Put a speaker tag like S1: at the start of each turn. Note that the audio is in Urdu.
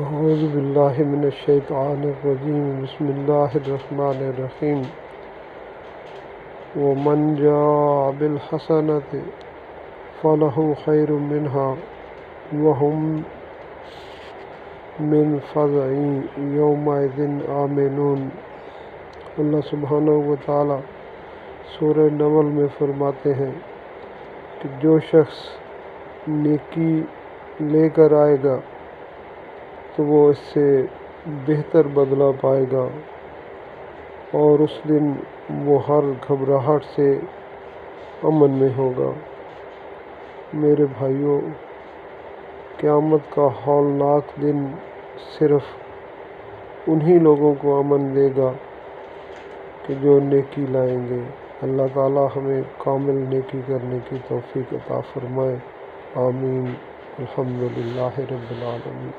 S1: اعوذ باللہ من الشیطان الرجیم بسم اللہ الرحمن الرحیم ومن جاء بالحسنۃ فلہ خیر منها وهم من فزع یومئذ آمنون۔ اللہ سبحانہ و تعالی سورہ نمل میں فرماتے ہیں کہ جو شخص نیکی لے کر آئے گا تو وہ اس سے بہتر بدلہ پائے گا، اور اس دن وہ ہر گھبراہٹ سے امن میں ہوگا۔ میرے بھائیوں، قیامت کا ہولناک دن صرف انہی لوگوں کو امن دے گا کہ جو نیکی لائیں گے۔ اللہ تعالی ہمیں کامل نیکی کرنے کی توفیق عطا فرمائے، آمین۔ الحمدللہ رب العالمین۔